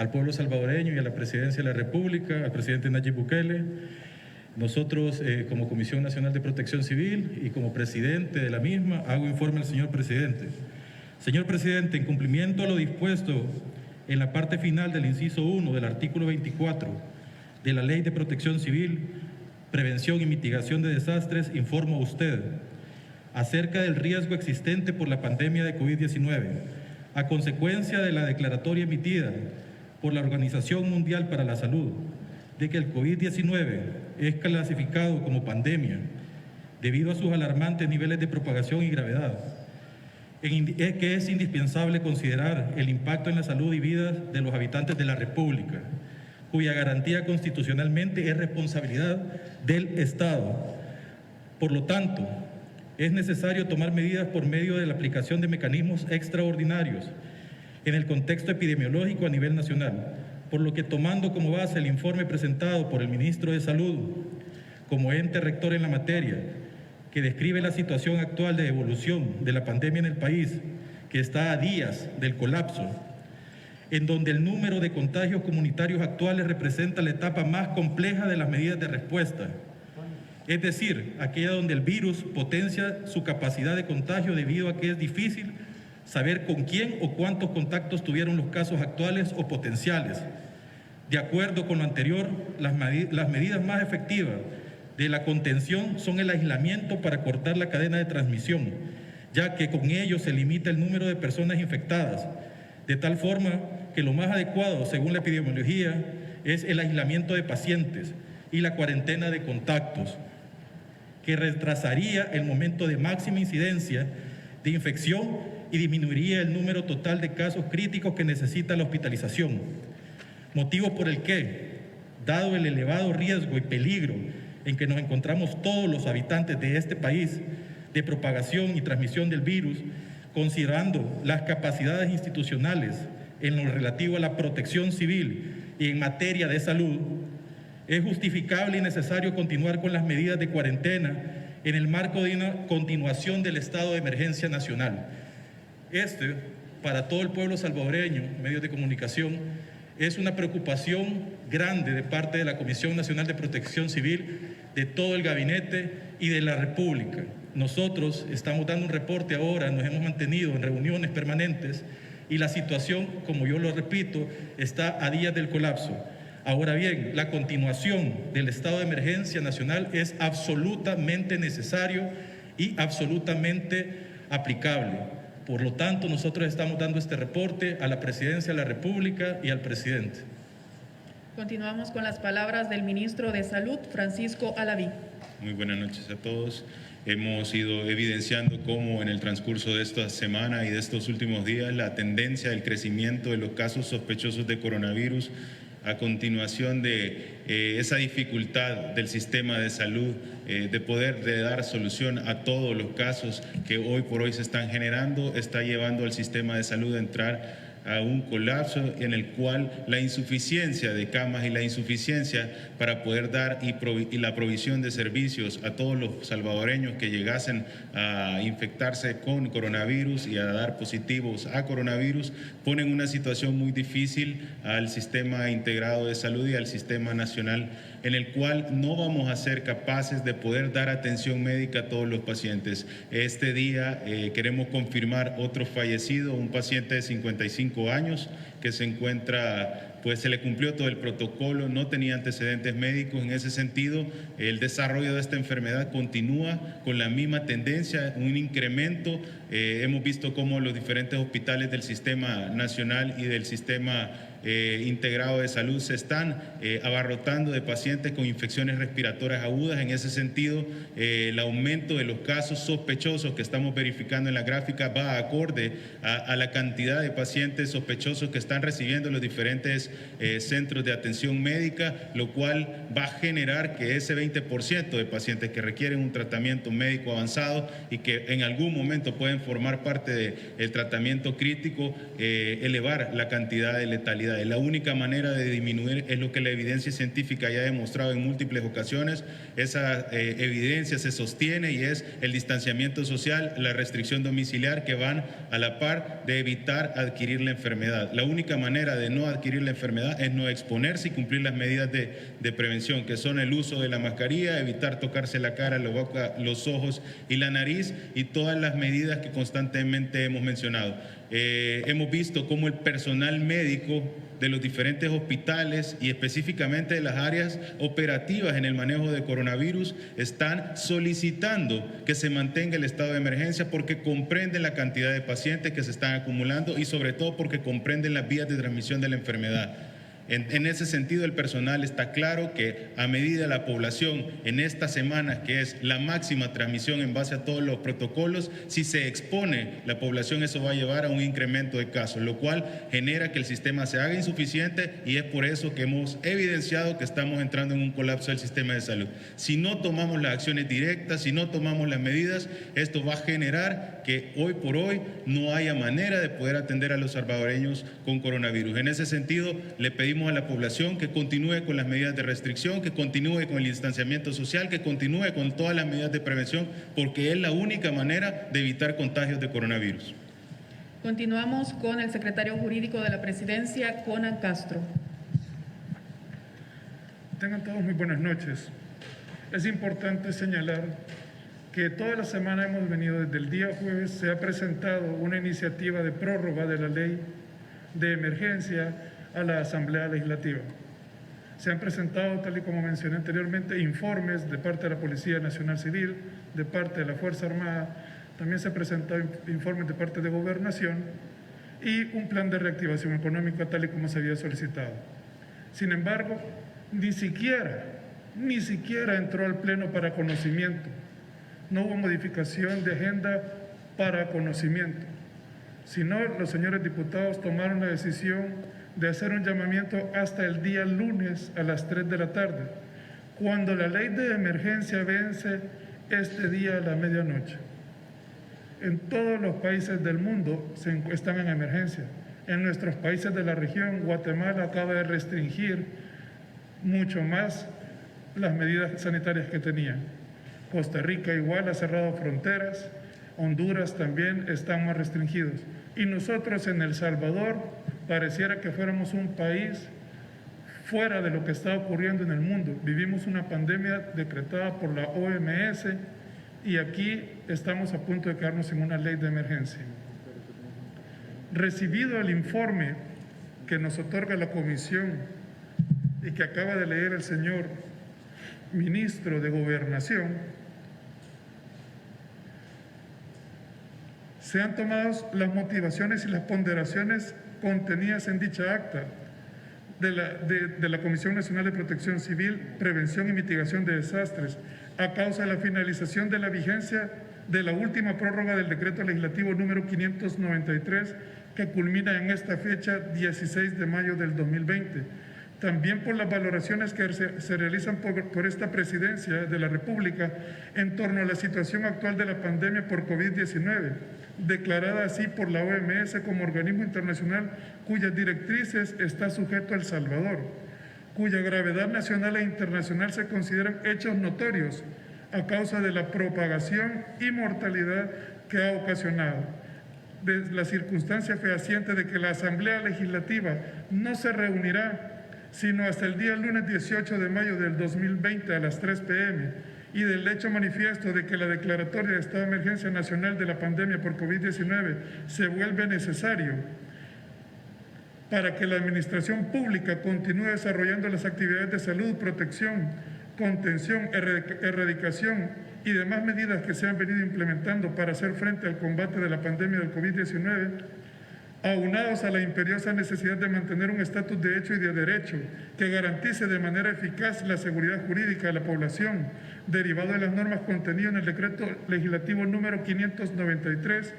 al pueblo salvadoreño y a la Presidencia de la República, al presidente Nayib Bukele. Nosotros, como Comisión Nacional de Protección Civil y como presidente de la misma, hago informe al señor presidente. Señor presidente, en cumplimiento a lo dispuesto en la parte final del inciso 1 del artículo 24 de la Ley de Protección Civil, Prevención y Mitigación de Desastres, informo a usted acerca del riesgo existente por la pandemia de COVID-19 a consecuencia de la declaratoria emitida por la Organización Mundial para la Salud de que el COVID-19 es clasificado como pandemia debido a sus alarmantes niveles de propagación y gravedad. Es que es indispensable considerar el impacto en la salud y vida de los habitantes de la República, cuya garantía constitucionalmente es responsabilidad del Estado. Por lo tanto, es necesario tomar medidas por medio de la aplicación de mecanismos extraordinarios en el contexto epidemiológico a nivel nacional, por lo que tomando como base el informe presentado por el ministro de Salud como ente rector en la materia, que describe la situación actual de evolución de la pandemia en el país, que está a días del colapso, en donde el número de contagios comunitarios actuales representa la etapa más compleja de las medidas de respuesta, es decir, aquella donde el virus potencia su capacidad de contagio debido a que es difícil saber con quién o cuántos contactos tuvieron los casos actuales o potenciales. De acuerdo con lo anterior, las medidas más efectivas de la contención son el aislamiento para cortar la cadena de transmisión, ya que con ello se limita el número de personas infectadas, de tal forma que lo más adecuado, según la epidemiología, es el aislamiento de pacientes y la cuarentena de contactos, que retrasaría el momento de máxima incidencia de infección y disminuiría el número total de casos críticos que necesita la hospitalización. Motivo por el que, dado el elevado riesgo y peligro en que nos encontramos todos los habitantes de este país de propagación y transmisión del virus, considerando las capacidades institucionales en lo relativo a la protección civil y en materia de salud, es justificable y necesario continuar con las medidas de cuarentena en el marco de una continuación del estado de emergencia nacional. Para todo el pueblo salvadoreño, medios de comunicación, es una preocupación grande de parte de la Comisión Nacional de Protección Civil, de todo el gabinete y de la República. Nosotros estamos dando un reporte ahora, nos hemos mantenido en reuniones permanentes y la situación, como yo lo repito, está a días del colapso. Ahora bien, la continuación del estado de emergencia nacional es absolutamente necesario y absolutamente aplicable. Por lo tanto, nosotros estamos dando este reporte a la Presidencia de la República y al presidente. Continuamos con las palabras del ministro de Salud, Francisco Alaví. Muy buenas noches a todos. Hemos ido evidenciando cómo en el transcurso de esta semana y de estos últimos días la tendencia del crecimiento de los casos sospechosos de coronavirus a continuación de esa dificultad del sistema de salud de poder dar solución a todos los casos que hoy por hoy se están generando, está llevando al sistema de salud a entrar a un colapso en el cual la insuficiencia de camas y la insuficiencia para poder dar y la provisión de servicios a todos los salvadoreños que llegasen a infectarse con coronavirus y a dar positivos a coronavirus ponen una situación muy difícil al sistema integrado de salud y al sistema nacional, en el cual no vamos a ser capaces de poder dar atención médica a todos los pacientes. Este día queremos confirmar otro fallecido, un paciente de 55 años que se encuentra, pues se le cumplió todo el protocolo, no tenía antecedentes médicos. En ese sentido, el desarrollo de esta enfermedad continúa con la misma tendencia, un incremento. Hemos visto cómo los diferentes hospitales del sistema nacional y del sistema integrado de salud se están abarrotando de pacientes con infecciones respiratorias agudas. En ese sentido, el aumento de los casos sospechosos que estamos verificando en la gráfica va acorde a la cantidad de pacientes sospechosos que están recibiendo los diferentes centros de atención médica, lo cual va a generar que ese 20% de pacientes que requieren un tratamiento médico avanzado y que en algún momento pueden formar parte del tratamiento crítico, elevar la cantidad de letalidad. La única manera de disminuir es lo que la evidencia científica ya ha demostrado en múltiples ocasiones. Esa evidencia se sostiene y es el distanciamiento social, la restricción domiciliar, que van a la par de evitar adquirir la enfermedad. La única única manera de no adquirir la enfermedad es no exponerse y cumplir las medidas de prevención, que son el uso de la mascarilla, evitar tocarse la cara, la boca, los ojos y la nariz, y todas las medidas que constantemente hemos mencionado. Hemos visto cómo el personal médico de los diferentes hospitales y específicamente de las áreas operativas en el manejo de coronavirus están solicitando que se mantenga el estado de emergencia porque comprenden la cantidad de pacientes que se están acumulando y sobre todo porque comprenden las vías de transmisión de la enfermedad. En ese sentido, el personal está claro que a medida la población en estas semanas, que es la máxima transmisión en base a todos los protocolos, si se expone la población, eso va a llevar a un incremento de casos, lo cual genera que el sistema se haga insuficiente, y es por eso que hemos evidenciado que estamos entrando en un colapso del sistema de salud. Si no tomamos las acciones directas, si no tomamos las medidas, esto va a generar que hoy por hoy no haya manera de poder atender a los salvadoreños con coronavirus. En ese sentido, le pedimos a la población que continúe con las medidas de restricción, que continúe con el distanciamiento social, que continúe con todas las medidas de prevención, porque es la única manera de evitar contagios de coronavirus. Continuamos con el secretario jurídico de la Presidencia, Conan Castro. Tengan todos muy buenas noches. Es importante señalar que toda la semana hemos venido, desde el día jueves, se ha presentado una iniciativa de prórroga de la ley de emergencia a la Asamblea Legislativa. Se han presentado, tal y como mencioné anteriormente, informes de parte de la Policía Nacional Civil, de parte de la Fuerza Armada, también se han presentado informes de parte de Gobernación y un plan de reactivación económica, tal y como se había solicitado. Sin embargo, ni siquiera entró al Pleno para conocimiento. No hubo modificación de agenda para conocimiento, sino los señores diputados tomaron la decisión de hacer un llamamiento hasta el día lunes a las 3 de la tarde, cuando la ley de emergencia vence este día a la medianoche. En todos los países del mundo están en emergencia. En nuestros países de la región, Guatemala acaba de restringir mucho más las medidas sanitarias que tenía. Costa Rica igual ha cerrado fronteras, Honduras también están más restringidos. Y nosotros en El Salvador pareciera que fuéramos un país fuera de lo que está ocurriendo en el mundo. Vivimos una pandemia decretada por la OMS y aquí estamos a punto de quedarnos sin una ley de emergencia. Recibido el informe que nos otorga la Comisión y que acaba de leer el señor ministro de Gobernación, se han tomado las motivaciones y las ponderaciones contenidas en dicha acta de la Comisión Nacional de Protección Civil, Prevención y Mitigación de Desastres, a causa de la finalización de la vigencia de la última prórroga del decreto legislativo número 593, que culmina en esta fecha, 16 de mayo del 2020. También por las valoraciones que se realizan por esta presidencia de la República en torno a la situación actual de la pandemia por COVID-19, declarada así por la OMS como organismo internacional cuyas directrices está sujeto El Salvador, cuya gravedad nacional e internacional se consideran hechos notorios a causa de la propagación y mortalidad que ha ocasionado. De la circunstancia fehaciente de que la Asamblea Legislativa no se reunirá sino hasta el día lunes 18 de mayo del 2020 a las 3 p.m. y del hecho manifiesto de que la declaratoria de estado de emergencia nacional de la pandemia por COVID-19 se vuelve necesario para que la administración pública continúe desarrollando las actividades de salud, protección, contención, erradicación y demás medidas que se han venido implementando para hacer frente al combate de la pandemia del COVID-19, aunados a la imperiosa necesidad de mantener un estatus de hecho y de derecho que garantice de manera eficaz la seguridad jurídica de la población, derivado de las normas contenidas en el decreto legislativo número 593,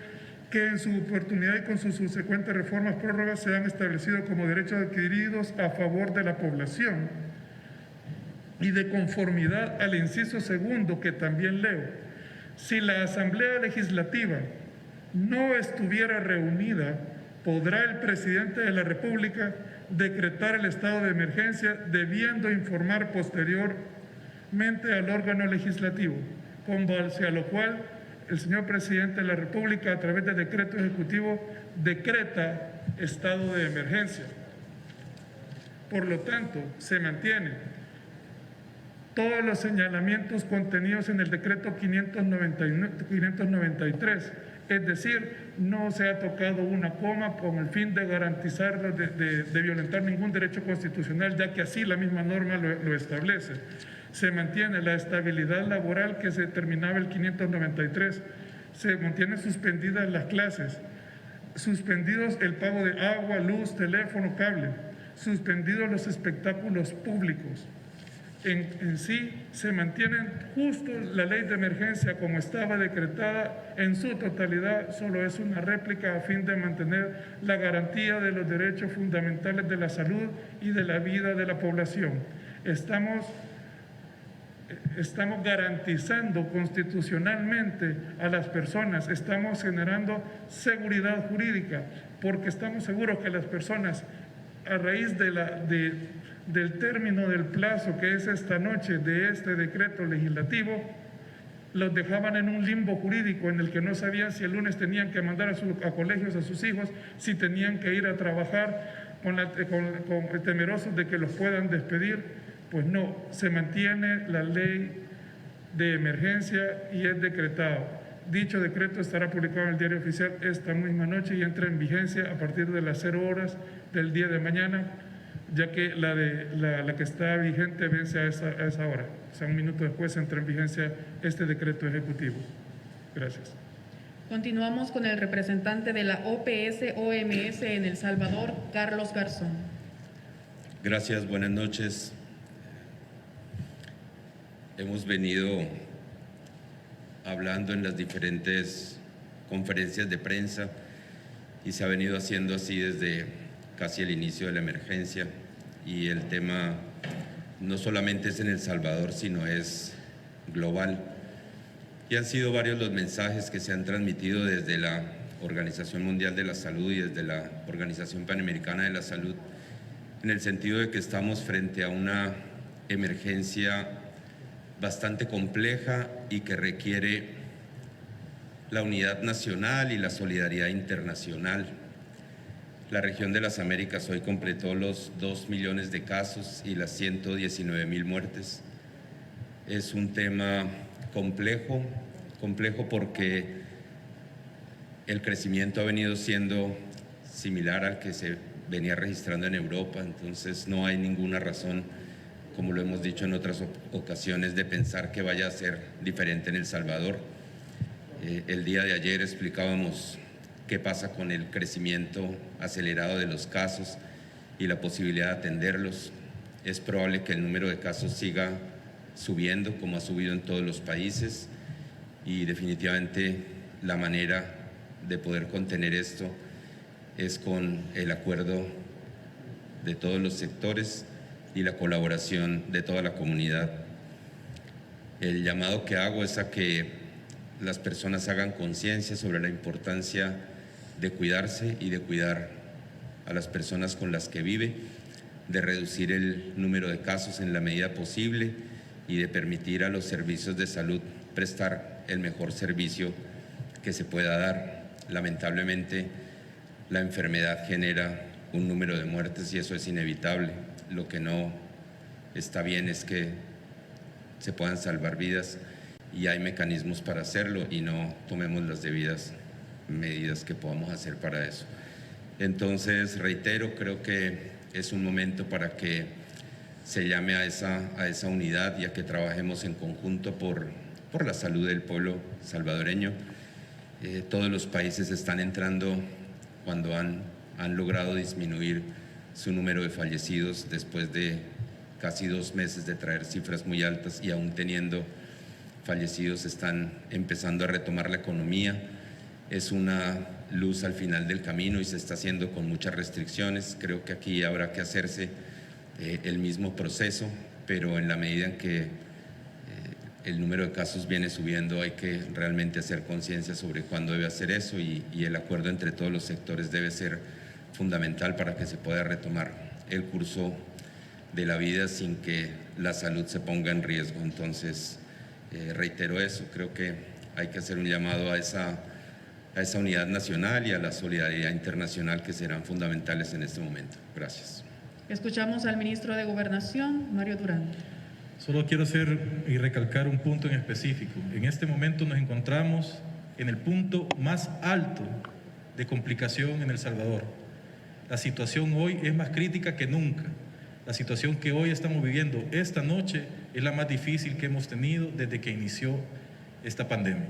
que en su oportunidad y con sus subsecuentes reformas prórrogas se han establecido como derechos adquiridos a favor de la población, y de conformidad al inciso segundo, que también leo: si la Asamblea Legislativa no estuviera reunida, podrá el presidente de la República decretar el estado de emergencia, debiendo informar posteriormente al órgano legislativo, con base a lo cual el señor presidente de la República, a través de decreto ejecutivo, decreta estado de emergencia. Por lo tanto, se mantiene todos los señalamientos contenidos en el decreto 593, es decir, no se ha tocado una coma con el fin de garantizar, de violentar ningún derecho constitucional, ya que así la misma norma lo establece. Se mantiene la estabilidad laboral que se determinaba el 593, se mantienen suspendidas las clases, suspendidos el pago de agua, luz, teléfono, cable, suspendidos los espectáculos públicos. En sí se mantienen justo la ley de emergencia como estaba decretada en su totalidad, solo es una réplica a fin de mantener la garantía de los derechos fundamentales de la salud y de la vida de la población. Estamos garantizando constitucionalmente a las personas, estamos generando seguridad jurídica, porque estamos seguros que las personas, a raíz del término del plazo que es esta noche de este decreto legislativo, los dejaban en un limbo jurídico en el que no sabían si el lunes tenían que mandar a colegios a sus hijos, si tenían que ir a trabajar temerosos de que los puedan despedir. Pues no, se mantiene la ley de emergencia y es decretado. Dicho decreto estará publicado en el Diario Oficial esta misma noche y entra en vigencia a partir de las 0 horas del día de mañana, ya que la que está vigente vence a esa hora. O sea, un minuto después entra en vigencia este decreto ejecutivo. Gracias. Continuamos con el representante de la OPS-OMS en El Salvador, Carlos Garzón. Gracias, buenas noches. Hemos venido hablando en las diferentes conferencias de prensa y se ha venido haciendo así desde casi el inicio de la emergencia, y el tema no solamente es en El Salvador, sino es global. Y han sido varios los mensajes que se han transmitido desde la Organización Mundial de la Salud y desde la Organización Panamericana de la Salud, en el sentido de que estamos frente a una emergencia bastante compleja y que requiere la unidad nacional y la solidaridad internacional. La región de las Américas hoy completó los 2 millones de casos y las 119,000 muertes. Es un tema complejo porque el crecimiento ha venido siendo similar al que se venía registrando en Europa, entonces no hay ninguna razón, como lo hemos dicho en otras ocasiones, de pensar que vaya a ser diferente en El Salvador. El día de ayer explicábamos qué pasa con el crecimiento acelerado de los casos y la posibilidad de atenderlos. Es probable que el número de casos siga subiendo, como ha subido en todos los países, y definitivamente la manera de poder contener esto es con el acuerdo de todos los sectores y la colaboración de toda la comunidad. El llamado que hago es a que las personas hagan conciencia sobre la importancia de cuidarse y de cuidar a las personas con las que vive, de reducir el número de casos en la medida posible y de permitir a los servicios de salud prestar el mejor servicio que se pueda dar. Lamentablemente, la enfermedad genera un número de muertes y eso es inevitable. Lo que no está bien es que se puedan salvar vidas y hay mecanismos para hacerlo y no tomemos las debidas medidas que podamos hacer para eso. Entonces, reitero, creo que es un momento para que se llame a esa unidad y a que trabajemos en conjunto por la salud del pueblo salvadoreño. Todos los países están entrando cuando han logrado disminuir su número de fallecidos después de casi 2 meses de traer cifras muy altas, y aún teniendo fallecidos están empezando a retomar la economía. Es una luz al final del camino y se está haciendo con muchas restricciones. Creo que aquí habrá que hacerse el mismo proceso, pero en la medida en que el número de casos viene subiendo, hay que realmente hacer conciencia sobre cuándo debe hacer eso, y el acuerdo entre todos los sectores debe ser fundamental para que se pueda retomar el curso de la vida sin que la salud se ponga en riesgo. Entonces, reitero eso, creo que hay que hacer un llamado a esa unidad nacional y a la solidaridad internacional que serán fundamentales en este momento. Gracias. Escuchamos al ministro de Gobernación, Mario Durán. Solo quiero hacer y recalcar un punto en específico. En este momento nos encontramos en el punto más alto de complicación en El Salvador. La situación hoy es más crítica que nunca. La situación que hoy estamos viviendo esta noche es la más difícil que hemos tenido desde que inició esta pandemia.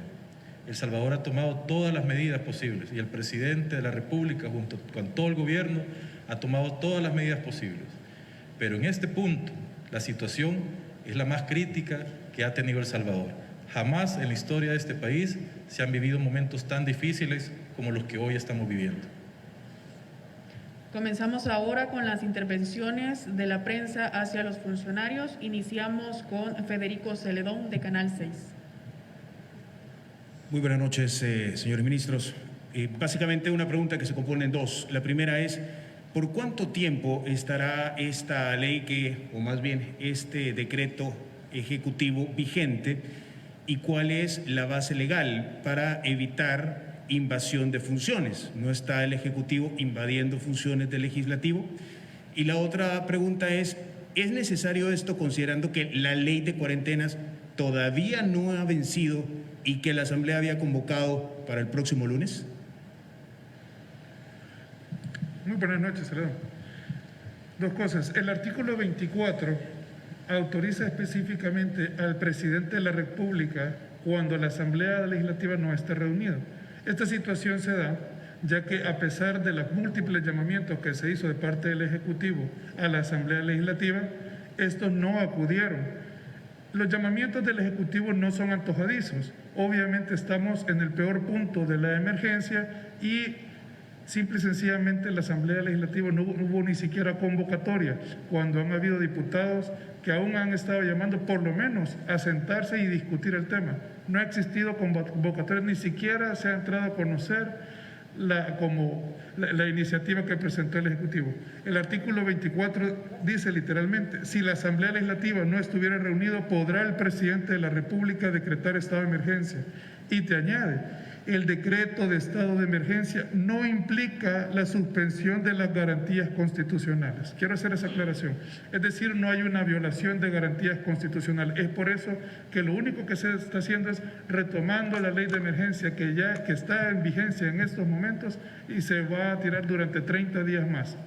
El Salvador ha tomado todas las medidas posibles y el presidente de la República, junto con todo el gobierno, ha tomado todas las medidas posibles. Pero en este punto, la situación es la más crítica que ha tenido El Salvador. Jamás en la historia de este país se han vivido momentos tan difíciles como los que hoy estamos viviendo. Comenzamos ahora con las intervenciones de la prensa hacia los funcionarios. Iniciamos con Federico Celedón, de Canal 6. Muy buenas noches, señores ministros. Básicamente una pregunta que se compone en dos. La primera es, ¿por cuánto tiempo estará esta ley o más bien este decreto ejecutivo vigente y cuál es la base legal para evitar invasión de funciones? ¿No está el Ejecutivo invadiendo funciones del Legislativo? Y la otra pregunta ¿es necesario esto considerando que la ley de cuarentenas todavía no ha vencido y que la Asamblea había convocado para el próximo lunes? Muy buenas noches, Celedón. Dos cosas. El artículo 24 autoriza específicamente al presidente de la República cuando la Asamblea Legislativa no esté reunida. Esta situación se da ya que a pesar de los múltiples llamamientos que se hizo de parte del Ejecutivo a la Asamblea Legislativa, estos no acudieron. Los llamamientos del Ejecutivo no son antojadizos. Obviamente estamos en el peor punto de la emergencia y simple y sencillamente la Asamblea Legislativa no hubo ni siquiera convocatoria, cuando han habido diputados que aún han estado llamando por lo menos a sentarse y discutir el tema. No ha existido convocatoria, ni siquiera se ha entrado a conocer la iniciativa que presentó el Ejecutivo. El artículo 24 dice literalmente, si la Asamblea Legislativa no estuviera reunida, podrá el presidente de la República decretar estado de emergencia. Y te añade, el decreto de estado de emergencia no implica la suspensión de las garantías constitucionales. Quiero hacer esa aclaración. Es decir, no hay una violación de garantías constitucionales. Es por eso que lo único que se está haciendo es retomando la ley de emergencia que está en vigencia en estos momentos y se va a tirar durante 30 días más.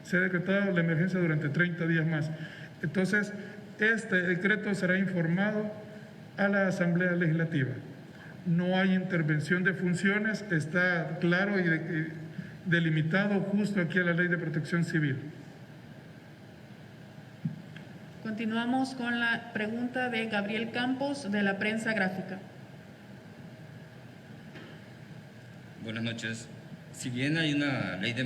Se ha decretado la emergencia durante 30 días más. Entonces, este decreto será informado a la Asamblea Legislativa. No hay intervención de funciones, está claro y delimitado justo aquí en la Ley de Protección Civil. Continuamos con la pregunta de Gabriel Campos, de la Prensa Gráfica. Buenas noches. Si bien hay una ley de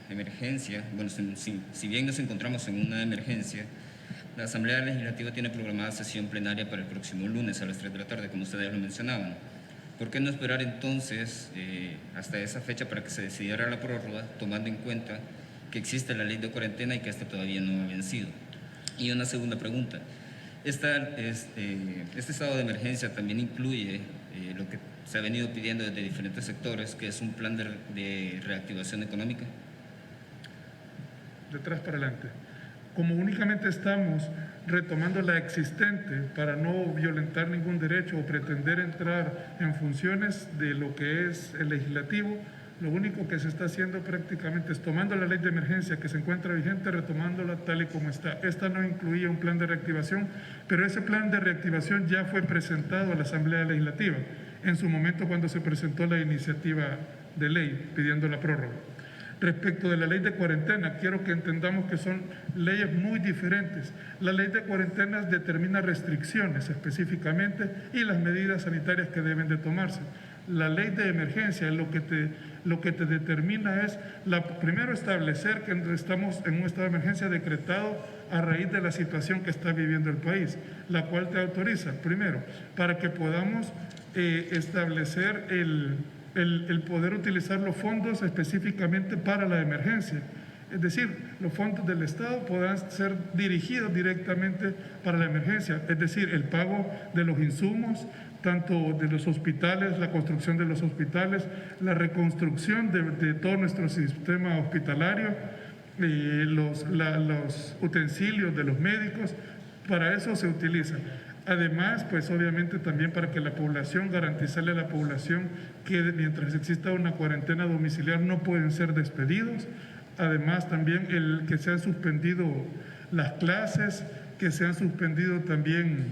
emergencia, bueno, si bien nos encontramos en una emergencia, la Asamblea Legislativa tiene programada sesión plenaria para el próximo lunes a las 3 de la tarde, como ustedes lo mencionaban. ¿Por qué no esperar entonces hasta esa fecha para que se decidiera la prórroga, tomando en cuenta que existe la ley de cuarentena y que esta todavía no ha vencido? Y una segunda pregunta. Este estado de emergencia también incluye lo que se ha venido pidiendo desde diferentes sectores, que es un plan de reactivación económica. De atrás para adelante. Como únicamente estamos retomando la existente para no violentar ningún derecho o pretender entrar en funciones de lo que es el legislativo, lo único que se está haciendo prácticamente es tomando la ley de emergencia que se encuentra vigente, retomándola tal y como está. Esta no incluía un plan de reactivación, pero ese plan de reactivación ya fue presentado a la Asamblea Legislativa en su momento cuando se presentó la iniciativa de ley pidiendo la prórroga. Respecto de la ley de cuarentena, quiero que entendamos que son leyes muy diferentes. La ley de cuarentena determina restricciones específicamente y las medidas sanitarias que deben de tomarse. La ley de emergencia lo que te determina es, primero, establecer que estamos en un estado de emergencia decretado a raíz de la situación que está viviendo el país, la cual te autoriza, primero, para que podamos establecer el poder utilizar los fondos específicamente para la emergencia. Es decir, los fondos del Estado podrán ser dirigidos directamente para la emergencia, es decir, el pago de los insumos, tanto de los hospitales, la construcción de los hospitales, la reconstrucción de todo nuestro sistema hospitalario, los utensilios de los médicos, para eso se utiliza. Además, pues obviamente también para que la población, garantizarle a la población que mientras exista una cuarentena domiciliar no pueden ser despedidos. Además también el que se han suspendido las clases, que se han suspendido también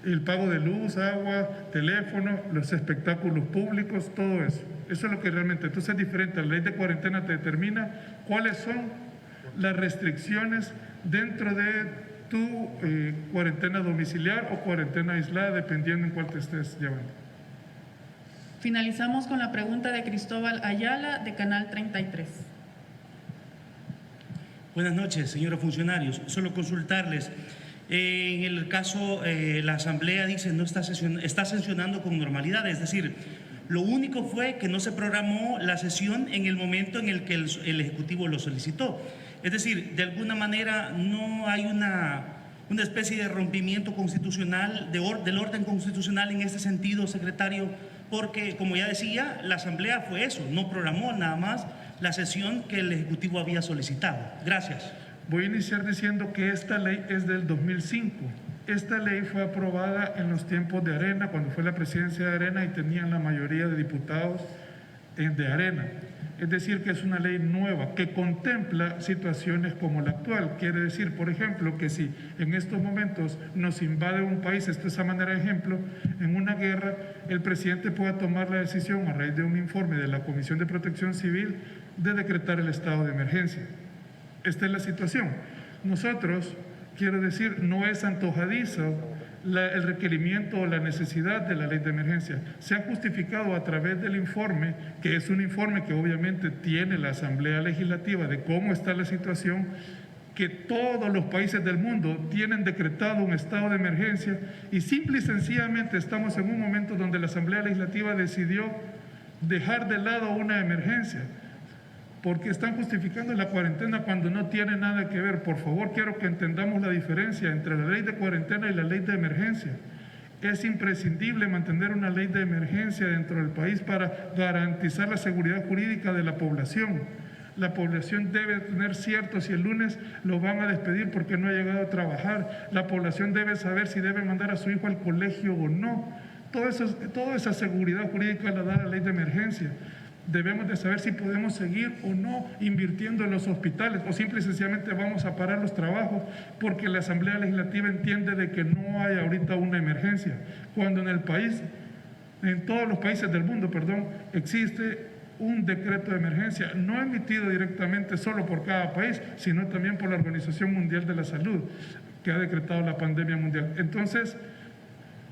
el pago de luz, agua, teléfono, los espectáculos públicos, todo eso. Eso es lo que realmente, entonces es diferente. La ley de cuarentena te determina cuáles son las restricciones dentro de tu cuarentena domiciliar o cuarentena aislada, dependiendo en cuál te estés llevando. Finalizamos con la pregunta de Cristóbal Ayala, de Canal 33. Buenas noches, señores funcionarios. Solo consultarles. En el caso, la Asamblea dice no está sesionando con normalidad, es decir, lo único fue que no se programó la sesión en el momento en el que el Ejecutivo lo solicitó. Es decir, de alguna manera no hay una especie de rompimiento constitucional, del orden constitucional en este sentido, secretario, porque, como ya decía, la Asamblea fue eso, no programó nada más la sesión que el Ejecutivo había solicitado. Gracias. Voy a iniciar diciendo que esta ley es del 2005. Esta ley fue aprobada en los tiempos de Arena, cuando fue la presidencia de Arena y tenían la mayoría de diputados de Arena. Es decir, que es una ley nueva que contempla situaciones como la actual. Quiere decir, por ejemplo, que si en estos momentos nos invade un país, esto es a manera de ejemplo, en una guerra, el presidente pueda tomar la decisión a raíz de un informe de la Comisión de Protección Civil de decretar el estado de emergencia. Esta es la situación. Nosotros, quiero decir, no es antojadizo el requerimiento o la necesidad de la ley de emergencia. Se ha justificado a través del informe, que es un informe que obviamente tiene la Asamblea Legislativa de cómo está la situación, que todos los países del mundo tienen decretado un estado de emergencia y simple y sencillamente estamos en un momento donde la Asamblea Legislativa decidió dejar de lado una emergencia, porque están justificando la cuarentena cuando no tiene nada que ver. Por favor, quiero que entendamos la diferencia entre la ley de cuarentena y la ley de emergencia. Es imprescindible mantener una ley de emergencia dentro del país para garantizar la seguridad jurídica de la población. La población debe tener cierto si el lunes lo van a despedir porque no ha llegado a trabajar. La población debe saber si debe mandar a su hijo al colegio o no. Toda esa seguridad jurídica la da la ley de emergencia. Debemos de saber si podemos seguir o no invirtiendo en los hospitales o simple y sencillamente vamos a parar los trabajos porque la Asamblea Legislativa entiende de que no hay ahorita una emergencia. Cuando en el país, en todos los países del mundo, existe un decreto de emergencia, no emitido directamente solo por cada país, sino también por la Organización Mundial de la Salud, que ha decretado la pandemia mundial. Entonces,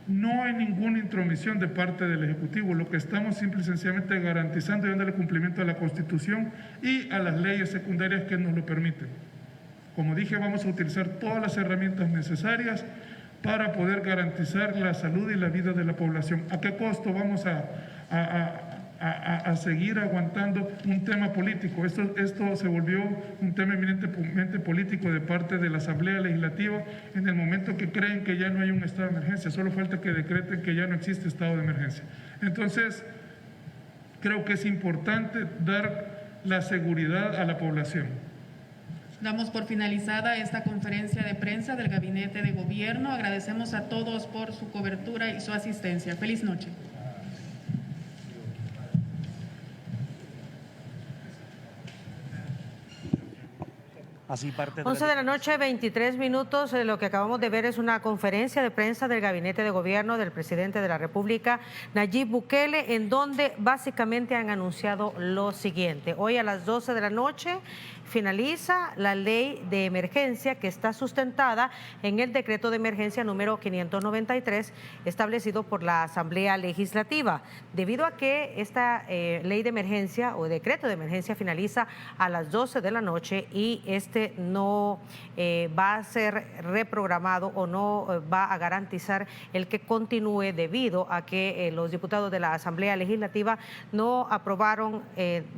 no hay ninguna intromisión de parte del Ejecutivo. Lo que estamos simple y sencillamente garantizando y dándole cumplimiento a la Constitución y a las leyes secundarias que nos lo permiten. Como dije, vamos a utilizar todas las herramientas necesarias para poder garantizar la salud y la vida de la población. ¿A qué costo vamos a seguir aguantando un tema político? Esto se volvió un tema eminentemente político de parte de la Asamblea Legislativa en el momento que creen que ya no hay un estado de emergencia, solo falta que decreten que ya no existe estado de emergencia. Entonces, creo que es importante dar la seguridad a la población. Damos por finalizada esta conferencia de prensa del Gabinete de Gobierno. Agradecemos a todos por su cobertura y su asistencia. Feliz noche. Así parte 11 de la noche, 23 minutos. Lo que acabamos de ver es una conferencia de prensa del Gabinete de Gobierno del presidente de la República, Nayib Bukele, en donde básicamente han anunciado lo siguiente. Hoy a las 12 de la noche finaliza la ley de emergencia que está sustentada en el decreto de emergencia número 593 establecido por la Asamblea Legislativa. Debido a que esta ley de emergencia o decreto de emergencia finaliza a las 12 de la noche y este simplemente no va a ser reprogramado o no va a garantizar el que continúe debido a que los diputados de la Asamblea Legislativa no aprobaron,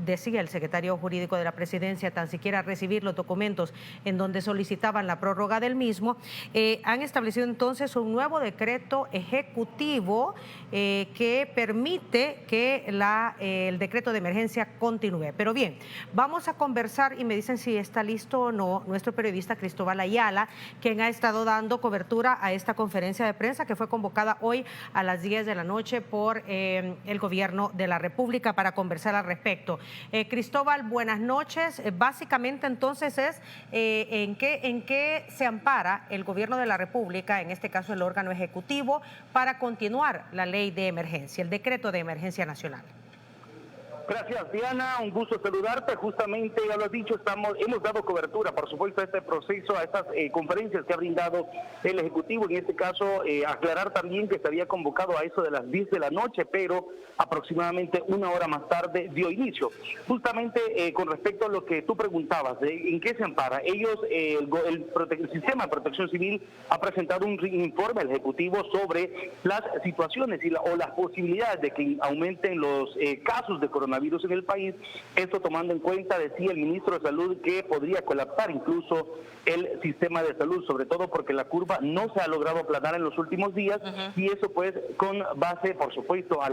decía el secretario jurídico de la Presidencia, tan siquiera recibir los documentos en donde solicitaban la prórroga del mismo. Han establecido entonces un nuevo decreto ejecutivo que permite que el decreto de emergencia continúe. Pero bien, vamos a conversar y me dicen si está listo o no nuestro periodista Cristóbal Ayala, quien ha estado dando cobertura a esta conferencia de prensa que fue convocada hoy a las 10 de la noche por el Gobierno de la República para conversar al respecto. Cristóbal, buenas noches. Básicamente entonces es ¿en qué se ampara el Gobierno de la República, en este caso el órgano ejecutivo, para continuar la ley de emergencia, el decreto de emergencia nacional? Gracias, Diana, un gusto saludarte. Justamente, ya lo has dicho, hemos dado cobertura, por supuesto, a este proceso, a estas conferencias que ha brindado el Ejecutivo. En este caso, aclarar también que se había convocado a eso de las 10 de la noche, pero aproximadamente una hora más tarde dio inicio. Justamente con respecto a lo que tú preguntabas, ¿en qué se ampara? Ellos, el Sistema de Protección Civil ha presentado un informe al Ejecutivo sobre las situaciones o las posibilidades de que aumenten los casos de coronavirus en el país, esto tomando en cuenta, decía el ministro de Salud, que podría colapsar incluso el sistema de salud, sobre todo porque la curva no se ha logrado aplanar en los últimos días, y eso pues con base, por supuesto, a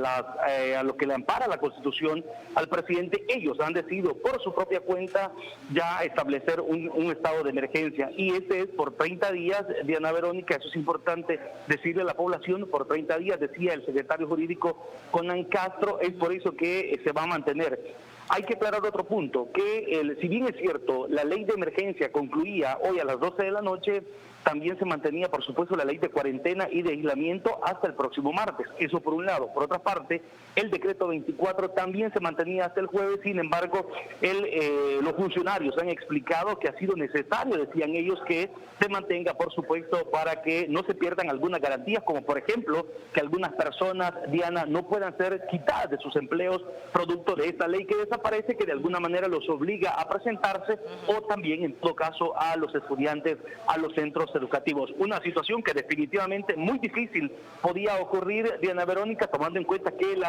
lo que le ampara la Constitución al presidente. Ellos han decidido por su propia cuenta ya establecer un estado de emergencia, y este es por 30 días, Diana Verónica, eso es importante decirle a la población, por 30 días, decía el secretario jurídico Conan Castro, es por eso que se va a mantener. Hay que aclarar otro punto, que si bien es cierto, la ley de emergencia concluía hoy a las 12 de la noche, también se mantenía, por supuesto, la ley de cuarentena y de aislamiento hasta el próximo martes. Eso por un lado. Por otra parte, el decreto 24 también se mantenía hasta el jueves. Sin embargo, los funcionarios han explicado que ha sido necesario, decían ellos, que se mantenga, por supuesto, para que no se pierdan algunas garantías, como por ejemplo, que algunas personas, Diana, no puedan ser quitadas de sus empleos producto de esta ley que desaparece, que de alguna manera los obliga a presentarse, o también, en todo caso, a los estudiantes, a los centros educativos. Una situación que definitivamente muy difícil podía ocurrir, Diana Verónica, tomando en cuenta que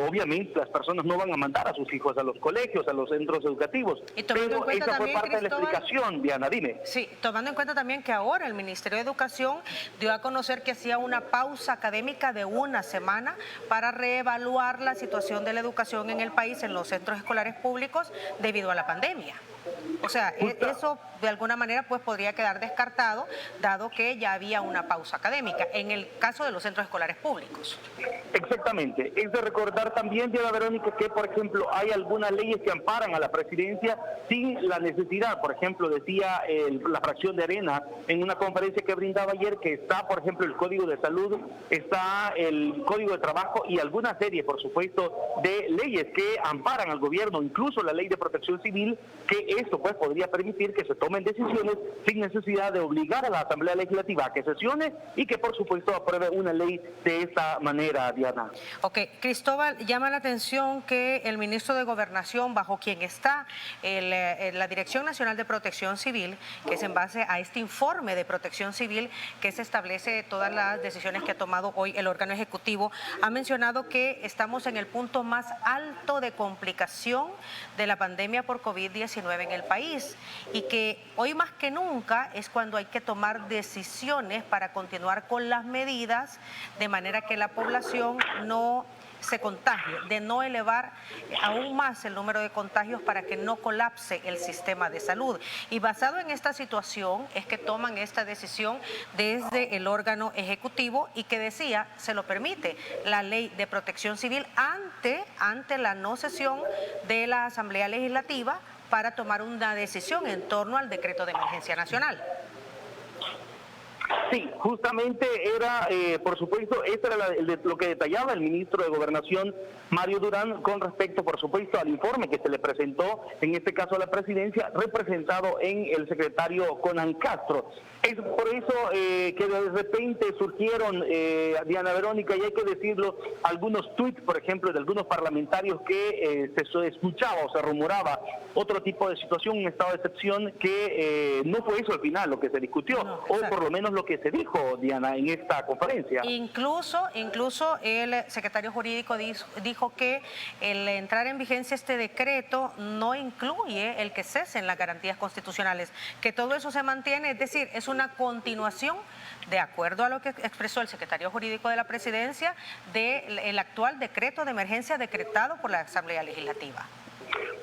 obviamente las personas no van a mandar a sus hijos a los colegios, a los centros educativos. Pero esa fue parte de la explicación, Diana, dime. Sí, tomando en cuenta también que ahora el Ministerio de Educación dio a conocer que hacía una pausa académica de una semana para reevaluar la situación de la educación en el país, en los centros escolares públicos, debido a la pandemia. O sea, eso de alguna manera pues podría quedar descartado, dado que ya había una pausa académica en el caso de los centros escolares públicos. Exactamente. Es de recordar también, Diana Verónica, que por ejemplo hay algunas leyes que amparan a la presidencia sin la necesidad. Por ejemplo, decía la fracción de Arena en una conferencia que brindaba ayer, que está, por ejemplo, el Código de Salud, está el Código de Trabajo y alguna serie, por supuesto, de leyes que amparan al gobierno, incluso la Ley de Protección Civil, que esto pues podría permitir que se tomen decisiones sin necesidad de obligar a la Asamblea Legislativa a que sesione y que por supuesto apruebe una ley de esta manera, Diana. Ok, Cristóbal, llama la atención que el ministro de Gobernación, bajo quien está la Dirección Nacional de Protección Civil, que es en base a este informe de Protección Civil que se establece todas las decisiones que ha tomado hoy el órgano ejecutivo, ha mencionado que estamos en el punto más alto de complicación de la pandemia por COVID-19 en el país y que hoy más que nunca es cuando hay que tomar decisiones para continuar con las medidas de manera que la población no se contagie, de no elevar aún más el número de contagios para que no colapse el sistema de salud. Y basado en esta situación es que toman esta decisión desde el órgano ejecutivo y que decía, se lo permite la Ley de Protección Civil ante la no sesión de la Asamblea Legislativa para tomar una decisión en torno al decreto de emergencia nacional. Sí, justamente era, por supuesto, esto era lo que detallaba el ministro de Gobernación, Mario Durán, con respecto, por supuesto, al informe que se le presentó, en este caso a la presidencia, representado en el secretario Conan Castro. Es por eso que de repente surgieron, Diana Verónica, y hay que decirlo, algunos tuits, por ejemplo, de algunos parlamentarios que se escuchaba o se rumoraba otro tipo de situación, un estado de excepción, que no fue eso al final lo que se discutió, No, o por lo menos lo que se dijo, Diana, en esta conferencia. Incluso el secretario jurídico dijo que el entrar en vigencia este decreto no incluye el que cesen las garantías constitucionales, que todo eso se mantiene, es decir, es una continuación, de acuerdo a lo que expresó el secretario jurídico de la presidencia, del actual decreto de emergencia decretado por la Asamblea Legislativa.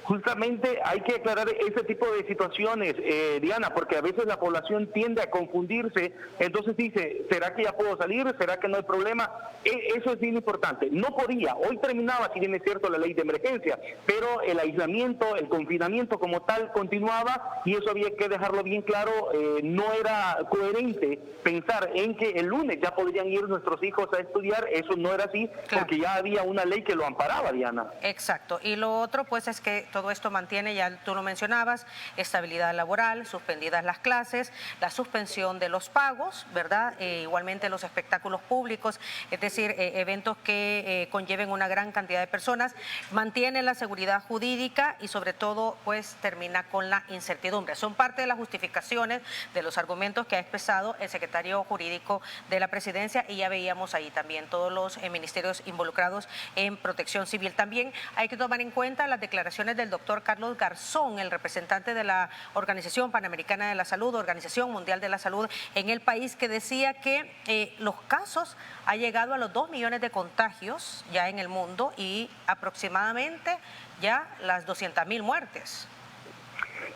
Justamente hay que aclarar ese tipo de situaciones, Diana, porque a veces la población tiende a confundirse, entonces dice, ¿será que ya puedo salir? ¿Será que no hay problema? Eso es bien importante. No podía, hoy terminaba, si bien es cierto, la ley de emergencia, pero el aislamiento, el confinamiento como tal continuaba, y eso había que dejarlo bien claro. No era coherente pensar en que el lunes ya podrían ir nuestros hijos a estudiar, eso no era así, claro, porque ya había una ley que lo amparaba, Diana. Exacto, y lo otro pues es que todo esto mantiene, ya tú lo mencionabas, estabilidad laboral, suspendidas las clases, la suspensión de los pagos, ¿verdad? Igualmente los espectáculos públicos, es decir, eventos que conlleven una gran cantidad de personas, mantiene la seguridad jurídica y sobre todo pues termina con la incertidumbre. Son parte de las justificaciones de los argumentos que ha expresado el secretario jurídico de la presidencia, y ya veíamos ahí también todos los ministerios involucrados en protección civil. También hay que tomar en cuenta las declaraciones del doctor Carlos Garzón, el representante de la Organización Panamericana de la Salud, Organización Mundial de la Salud en el país, que decía que los casos han llegado a los 2 millones de contagios ya en el mundo y aproximadamente ya las 200.000 muertes.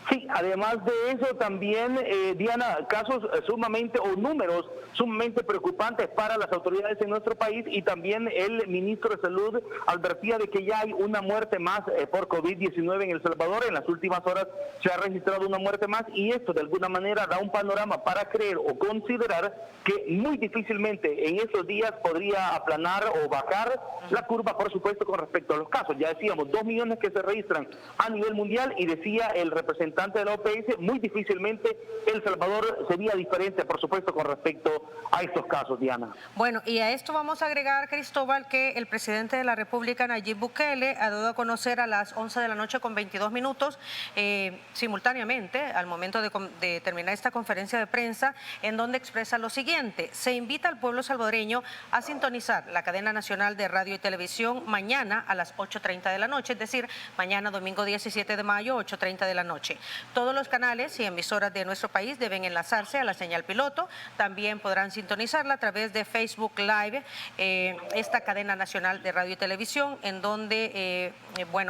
Sí, además de eso también, Diana, casos sumamente o números sumamente preocupantes para las autoridades en nuestro país, y también el ministro de Salud advertía de que ya hay una muerte más por COVID-19 en El Salvador. En las últimas horas se ha registrado una muerte más, y esto de alguna manera da un panorama para creer o considerar que muy difícilmente en estos días podría aplanar o bajar la curva, por supuesto, con respecto a los casos. Ya decíamos, 2 millones que se registran a nivel mundial, y decía el representante de la OPS, muy difícilmente El Salvador sería diferente, por supuesto, con respecto a estos casos, Diana. Bueno, y a esto vamos a agregar, Cristóbal, que el presidente de la República, Nayib Bukele, ha dado a conocer a las 11 de la noche con 22 minutos, simultáneamente, al momento de terminar esta conferencia de prensa, en donde expresa lo siguiente: se invita al pueblo salvadoreño a sintonizar la cadena nacional de radio y televisión mañana a las 8:30 de la noche, es decir, mañana domingo 17 de mayo, 8:30 de la noche. Todos los canales y emisoras de nuestro país deben enlazarse a la señal piloto. También podrán sintonizarla a través de Facebook Live, esta cadena nacional de radio y televisión, en donde,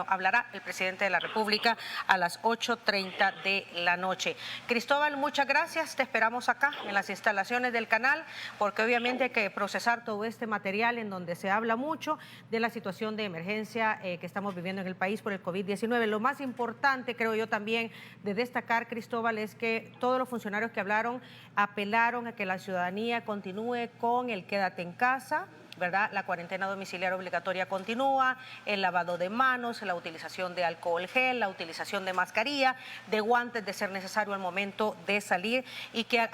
hablará el presidente de la República a las 8:30 de la noche. Cristóbal, muchas gracias. Te esperamos acá en las instalaciones del canal, porque obviamente hay que procesar todo este material en donde se habla mucho de la situación de emergencia que estamos viviendo en el país por el COVID-19. Lo más importante, creo yo también, de destacar, Cristóbal, es que todos los funcionarios que hablaron apelaron a que la ciudadanía continúe con el quédate en casa, ¿verdad? La cuarentena domiciliaria obligatoria continúa, el lavado de manos, la utilización de alcohol gel, la utilización de mascarilla, de guantes de ser necesario al momento de salir, y que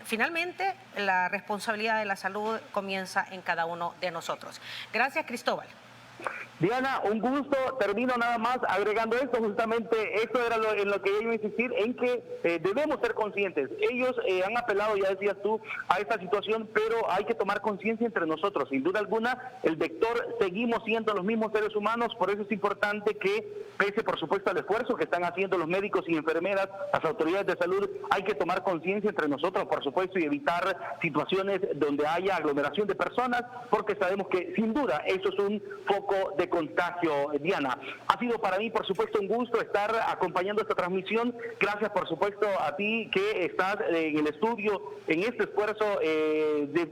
finalmente la responsabilidad de la salud comienza en cada uno de nosotros. Gracias, Cristóbal. Diana, un gusto. Termino nada más agregando esto, justamente esto era en lo que yo iba a insistir, en que debemos ser conscientes. Ellos han apelado, ya decías tú, a esta situación, pero hay que tomar conciencia entre nosotros. Sin duda alguna, el vector seguimos siendo los mismos seres humanos, por eso es importante que, pese por supuesto al esfuerzo que están haciendo los médicos y enfermeras, las autoridades de salud, hay que tomar conciencia entre nosotros, por supuesto, y evitar situaciones donde haya aglomeración de personas, porque sabemos que sin duda eso es un foco de este contagio. Diana, ha sido para mí, por supuesto, un gusto estar acompañando esta transmisión. Gracias, por supuesto, a ti que estás en el estudio, en este esfuerzo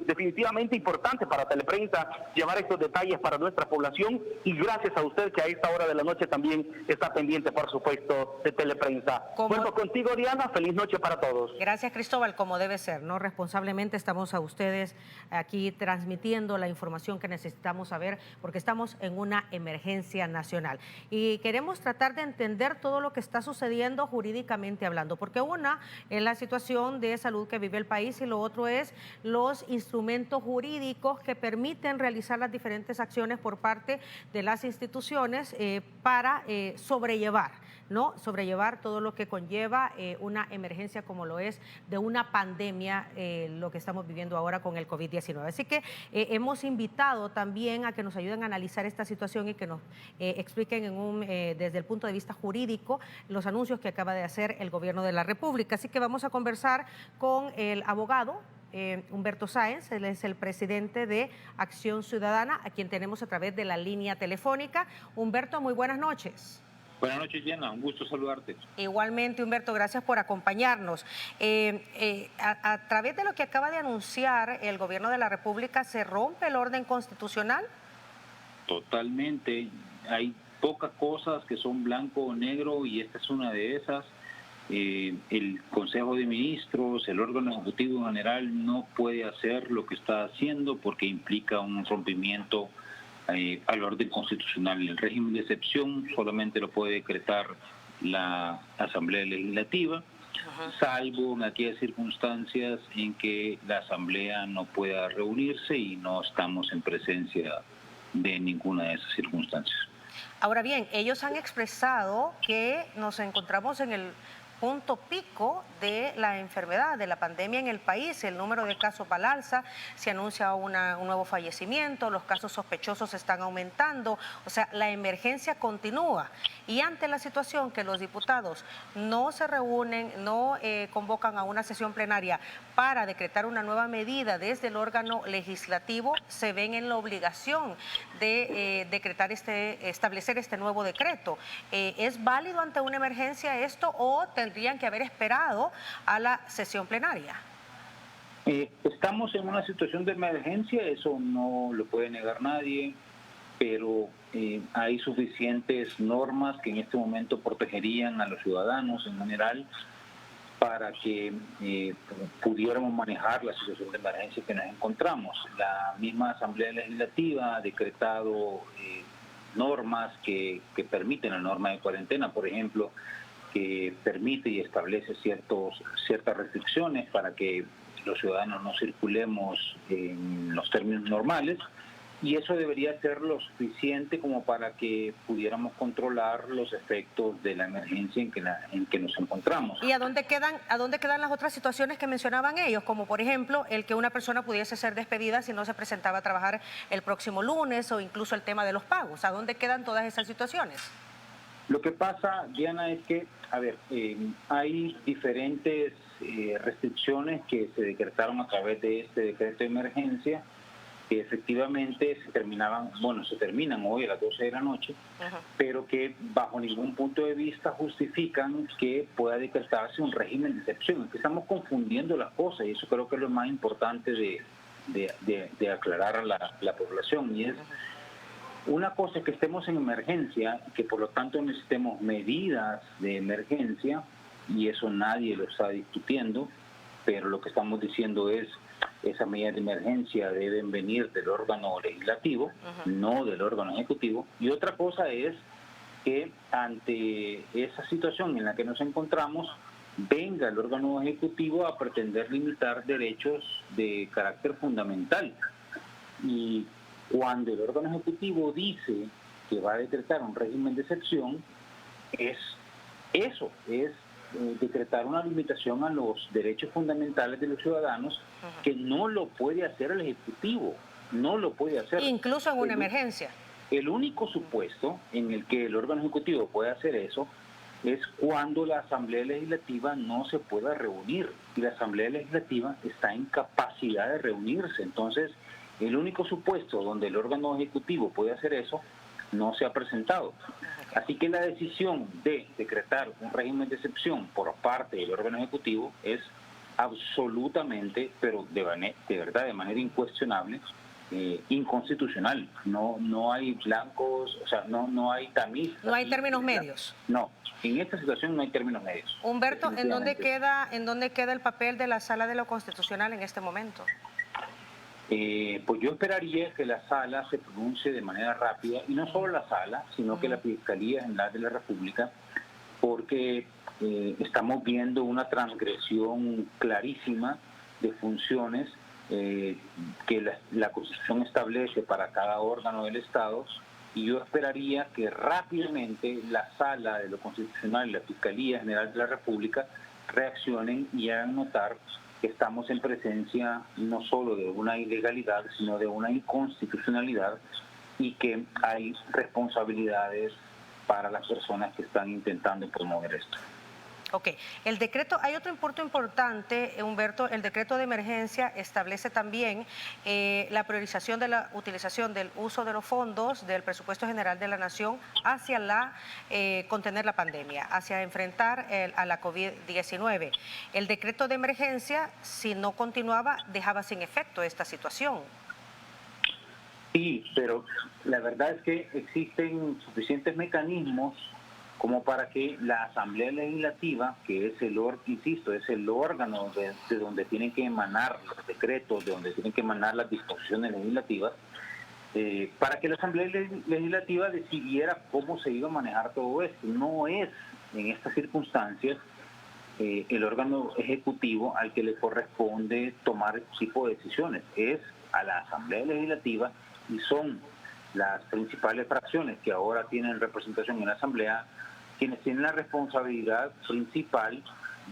definitivamente importante para Teleprensa, llevar estos detalles para nuestra población, y gracias a usted que a esta hora de la noche también está pendiente, por supuesto, de Teleprensa. Vuelvo contigo, Diana. Feliz noche para todos. Gracias, Cristóbal, como debe ser, ¿no? Responsablemente estamos a ustedes aquí transmitiendo la información que necesitamos saber, porque estamos en una emergencia nacional y queremos tratar de entender todo lo que está sucediendo jurídicamente hablando, porque una es la situación de salud que vive el país y lo otro es los instrumentos jurídicos que permiten realizar las diferentes acciones por parte de las instituciones para sobrellevar todo lo que conlleva una emergencia como lo es de una pandemia, lo que estamos viviendo ahora con el COVID-19. Así que hemos invitado también a que nos ayuden a analizar esta situación y que nos expliquen desde el punto de vista jurídico los anuncios que acaba de hacer el gobierno de la República. Así que vamos a conversar con el abogado Humberto Sáenz. Él es el presidente de Acción Ciudadana, a quien tenemos a través de la línea telefónica. Humberto, muy buenas noches. Buenas noches, Diana. Un gusto saludarte. Igualmente, Humberto, gracias por acompañarnos. A través de lo que acaba de anunciar el gobierno de la República, ¿se rompe el orden constitucional? Totalmente. Hay pocas cosas que son blanco o negro y esta es una de esas. El Consejo de Ministros, el órgano ejecutivo en general, no puede hacer lo que está haciendo porque implica un rompimiento al orden constitucional. El régimen de excepción solamente lo puede decretar la Asamblea Legislativa, salvo en aquellas circunstancias en que la Asamblea no pueda reunirse y no estamos en presencia de ninguna de esas circunstancias. Ahora bien, ellos han expresado que nos encontramos en el punto pico de la enfermedad, de la pandemia en el país. El número de casos va al alza, se anuncia un nuevo fallecimiento, los casos sospechosos están aumentando, o sea, la emergencia continúa. Y ante la situación que los diputados no se reúnen, no convocan a una sesión plenaria para decretar una nueva medida desde el órgano legislativo, se ven en la obligación de establecer este nuevo decreto. ¿Es válido ante una emergencia esto o tendrían que haber esperado a la sesión plenaria? Estamos en una situación de emergencia, eso no lo puede negar nadie, pero hay suficientes normas que en este momento protegerían a los ciudadanos en general para que pudiéramos manejar la situación de emergencia que nos encontramos. La misma Asamblea Legislativa ha decretado normas que permiten la norma de cuarentena, por ejemplo, que permite y establece ciertas restricciones para que los ciudadanos no circulemos en los términos normales, y eso debería ser lo suficiente como para que pudiéramos controlar los efectos de la emergencia en que nos encontramos. ¿Y a dónde quedan las otras situaciones que mencionaban ellos? Como por ejemplo el que una persona pudiese ser despedida si no se presentaba a trabajar el próximo lunes, o incluso el tema de los pagos. ¿A dónde quedan todas esas situaciones? Lo que pasa, Diana, es que, hay diferentes restricciones que se decretaron a través de este decreto de emergencia, que efectivamente se terminan hoy a las 12 de la noche, pero que bajo ningún punto de vista justifican que pueda decretarse un régimen de excepción. Es que estamos confundiendo las cosas y eso creo que es lo más importante de aclarar a la población. Y es, una cosa es que estemos en emergencia, que por lo tanto necesitemos medidas de emergencia, y eso nadie lo está discutiendo, pero lo que estamos diciendo es esas medidas de emergencia deben venir del órgano legislativo, no del órgano ejecutivo. Y otra cosa es que ante esa situación en la que nos encontramos, venga el órgano ejecutivo a pretender limitar derechos de carácter fundamental. Y cuando el órgano ejecutivo dice que va a decretar un régimen de excepción, es decretar una limitación a los derechos fundamentales de los ciudadanos, que no lo puede hacer el Ejecutivo, no lo puede hacer. Incluso en una emergencia. El único supuesto en el que el órgano ejecutivo puede hacer eso es cuando la Asamblea Legislativa no se pueda reunir, y la Asamblea Legislativa está en capacidad de reunirse. Entonces, el único supuesto donde el órgano ejecutivo puede hacer eso no se ha presentado. Así que la decisión de decretar un régimen de excepción por parte del órgano ejecutivo es absolutamente, pero de verdad, de manera incuestionable, inconstitucional. No hay blancos, o sea, no hay tamiz. No hay términos medios. No, en esta situación no hay términos medios. Humberto, ¿en dónde queda el papel de la Sala de lo Constitucional en este momento? Pues yo esperaría que la Sala se pronuncie de manera rápida, y no solo la Sala, sino que la Fiscalía General de la República, porque estamos viendo una transgresión clarísima de funciones que la Constitución establece para cada órgano del Estado, y yo esperaría que rápidamente la Sala de lo Constitucional y la Fiscalía General de la República reaccionen y hagan notar que estamos en presencia no solo de una ilegalidad, sino de una inconstitucionalidad, y que hay responsabilidades para las personas que están intentando promover esto. Ok, el decreto, hay otro punto importante, Humberto, el decreto de emergencia establece también la priorización de la utilización del uso de los fondos del presupuesto general de la Nación hacia contener la pandemia, hacia enfrentar a la COVID-19. El decreto de emergencia, si no continuaba, dejaba sin efecto esta situación. Sí, pero la verdad es que existen suficientes mecanismos como para que la Asamblea Legislativa, que es el órgano de donde tienen que emanar los decretos, de donde tienen que emanar las disposiciones legislativas, para que la Asamblea Legislativa decidiera cómo se iba a manejar todo esto. No es, en estas circunstancias, el órgano ejecutivo al que le corresponde tomar este tipo de decisiones. Es a la Asamblea Legislativa, y son las principales fracciones que ahora tienen representación en la Asamblea quienes tienen la responsabilidad principal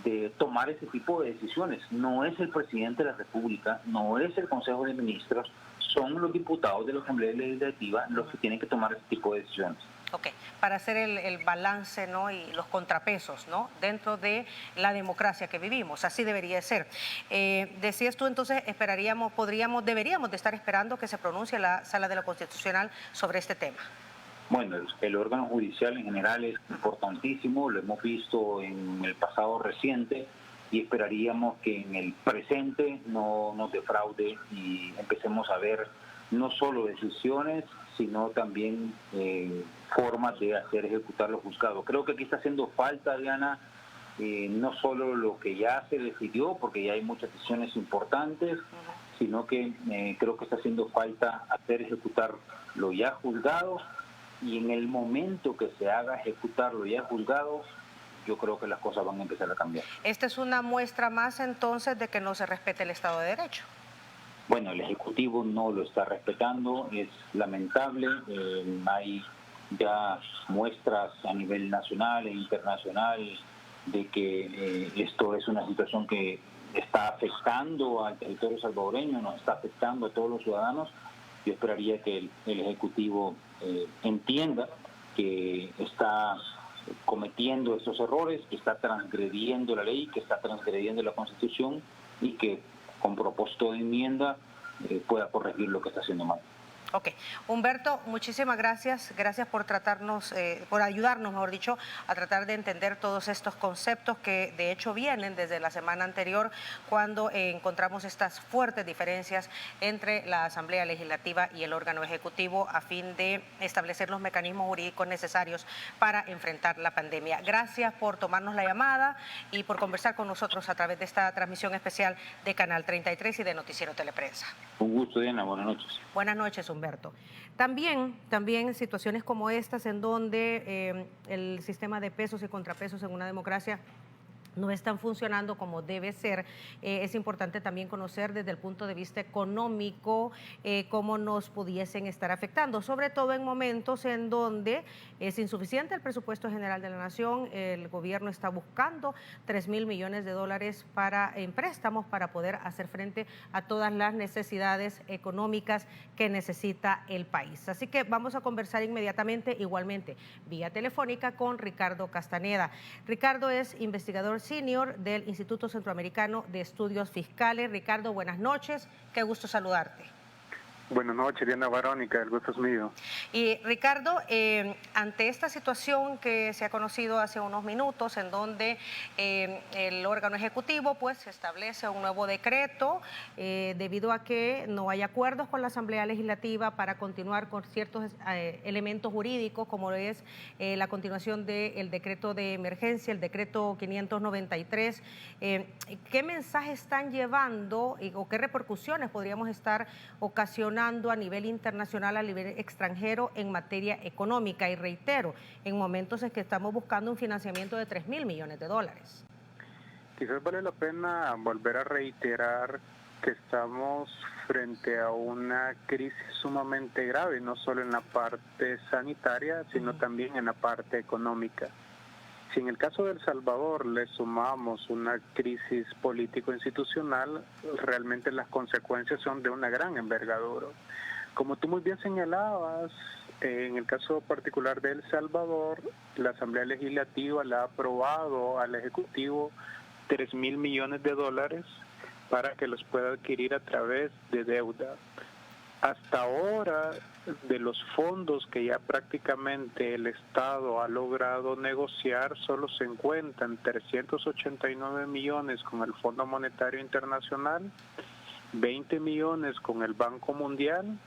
de tomar ese tipo de decisiones. No es el presidente de la República, no es el Consejo de Ministros, son los diputados de la Asamblea Legislativa los que tienen que tomar ese tipo de decisiones. Ok, para hacer el balance, ¿no?, y los contrapesos, ¿no?, dentro de la democracia que vivimos, así debería ser. Decías tú, entonces, deberíamos de estar esperando que se pronuncie la Sala de lo Constitucional sobre este tema. Bueno, el órgano judicial en general es importantísimo, lo hemos visto en el pasado reciente, y esperaríamos que en el presente no nos defraude y empecemos a ver no solo decisiones, sino también formas de hacer ejecutar los juzgados. Creo que aquí está haciendo falta, Diana, no solo lo que ya se decidió, porque ya hay muchas decisiones importantes, sino que creo que está haciendo falta hacer ejecutar lo ya juzgado, y en el momento que se haga ejecutar lo ya juzgado, yo creo que las cosas van a empezar a cambiar. Esta es una muestra más entonces de que no se respete el Estado de Derecho. Bueno, el Ejecutivo no lo está respetando, es lamentable, hay ya muestras a nivel nacional e internacional de que esto es una situación que está afectando al territorio salvadoreño, nos está afectando a todos los ciudadanos. Yo esperaría que el Ejecutivo entienda que está cometiendo estos errores, que está transgrediendo la ley, que está transgrediendo la Constitución, y que con propósito de enmienda pueda corregir lo que está haciendo mal. Ok. Humberto, muchísimas gracias. Gracias por por ayudarnos, mejor dicho, a tratar de entender todos estos conceptos que de hecho vienen desde la semana anterior, cuando encontramos estas fuertes diferencias entre la Asamblea Legislativa y el órgano ejecutivo a fin de establecer los mecanismos jurídicos necesarios para enfrentar la pandemia. Gracias por tomarnos la llamada y por conversar con nosotros a través de esta transmisión especial de Canal 33 y de Noticiero Teleprensa. Un gusto, Diana. Buenas noches. Buenas noches, Humberto. También situaciones como estas en donde el sistema de pesos y contrapesos en una democracia no están funcionando como debe ser. Es importante también conocer desde el punto de vista económico cómo nos pudiesen estar afectando, sobre todo en momentos en donde es insuficiente el presupuesto general de la Nación. El gobierno está buscando 3.000 millones de dólares en préstamos para poder hacer frente a todas las necesidades económicas que necesita el país. Así que vamos a conversar inmediatamente, igualmente vía telefónica, con Ricardo Castaneda. Ricardo es investigador senior del Instituto Centroamericano de Estudios Fiscales. Ricardo, buenas noches, qué gusto saludarte. Buenas noches, Diana Verónica, el gusto es mío. Y Ricardo, ante esta situación que se ha conocido hace unos minutos, en donde el órgano ejecutivo pues establece un nuevo decreto debido a que no hay acuerdos con la Asamblea Legislativa para continuar con ciertos elementos jurídicos, como es la continuación del decreto de emergencia, el decreto 593, ¿qué mensaje están llevando o qué repercusiones podríamos estar ocasionando a nivel internacional, a nivel extranjero en materia económica? Y reitero, en momentos en que estamos buscando un financiamiento de $3.000 millones. Quizás vale la pena volver a reiterar que estamos frente a una crisis sumamente grave, no solo en la parte sanitaria, sino también en la parte económica. Si en el caso de El Salvador le sumamos una crisis político-institucional, realmente las consecuencias son de una gran envergadura. Como tú muy bien señalabas, en el caso particular de El Salvador, la Asamblea Legislativa le ha aprobado al Ejecutivo $3.000 millones para que los pueda adquirir a través de deuda. Hasta ahora, de los fondos que ya prácticamente el Estado ha logrado negociar, solo se encuentran 389 millones con el Fondo Monetario Internacional, 20 millones con el Banco Mundial,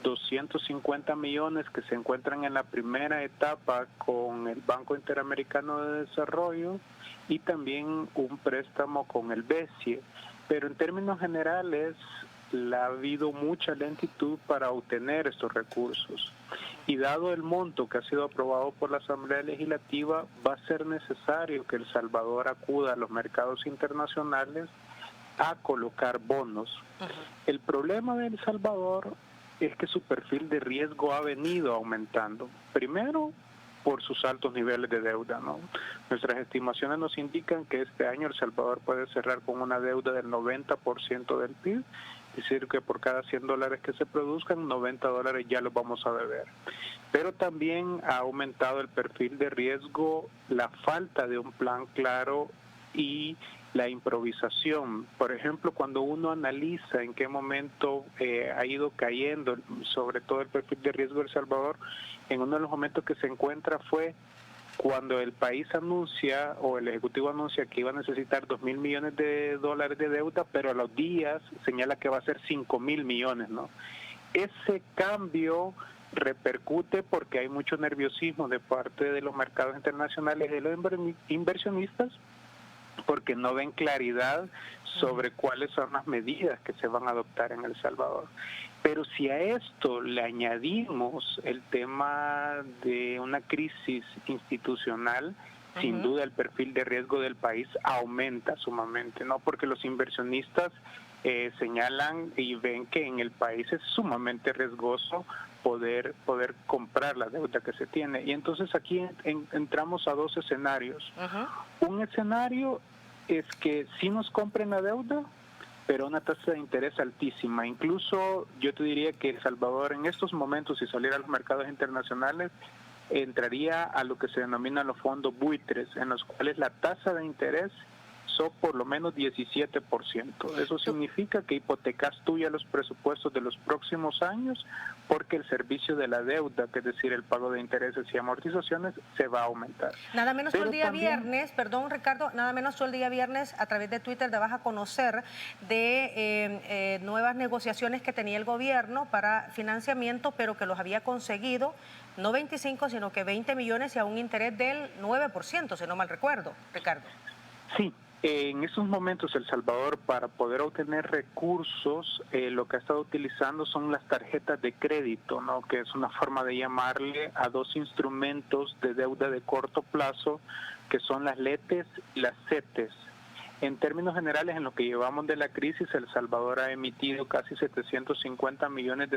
250 millones que se encuentran en la primera etapa con el Banco Interamericano de Desarrollo y también un préstamo con el BESIE. Pero en términos generales, ha habido mucha lentitud para obtener estos recursos. Y dado el monto que ha sido aprobado por la Asamblea Legislativa, va a ser necesario que El Salvador acuda a los mercados internacionales a colocar bonos. El problema de El Salvador es que su perfil de riesgo ha venido aumentando. Primero, por sus altos niveles de deuda, ¿no? Nuestras estimaciones nos indican que este año El Salvador puede cerrar con una deuda del 90% del PIB, es decir, que por cada $100 que se produzcan, $90 ya los vamos a deber. Pero también ha aumentado el perfil de riesgo, la falta de un plan claro y la improvisación. Por ejemplo, cuando uno analiza en qué momento ha ido cayendo, sobre todo el perfil de riesgo de El Salvador, en uno de los momentos que se encuentra fue cuando el país anuncia o el Ejecutivo anuncia que iba a necesitar $2.000 millones de deuda, pero a los días señala que va a ser $5.000 millones, ¿no? Ese cambio repercute porque hay mucho nerviosismo de parte de los mercados internacionales y de los inversionistas, porque no ven claridad sobre cuáles son las medidas que se van a adoptar en El Salvador. Pero si a esto le añadimos el tema de una crisis institucional, sin duda el perfil de riesgo del país aumenta sumamente, ¿no? Porque los inversionistas señalan y ven que en el país es sumamente riesgoso poder comprar la deuda que se tiene. Y entonces aquí entramos a dos escenarios. Un escenario es que sí nos compren la deuda, pero una tasa de interés altísima. Incluso yo te diría que El Salvador en estos momentos, si saliera a los mercados internacionales, entraría a lo que se denomina los fondos buitres, en los cuales la tasa de interés son por lo menos 17%. Eso significa que hipotecas tú ya los presupuestos de los próximos años porque el servicio de la deuda, que es decir, el pago de intereses y amortizaciones, se va a aumentar. Nada menos tú el día viernes, perdón Ricardo, nada menos tú el día viernes a través de Twitter dabas a conocer de nuevas negociaciones que tenía el gobierno para financiamiento, pero que los había conseguido no 25, sino que 20 millones y a un interés del 9%, si no mal recuerdo, Ricardo. Sí. En estos momentos El Salvador, para poder obtener recursos, lo que ha estado utilizando son las tarjetas de crédito, ¿no? Que es una forma de llamarle a dos instrumentos de deuda de corto plazo, que son las LETES y las CETES. En términos generales, en lo que llevamos de la crisis, El Salvador ha emitido casi $750 millones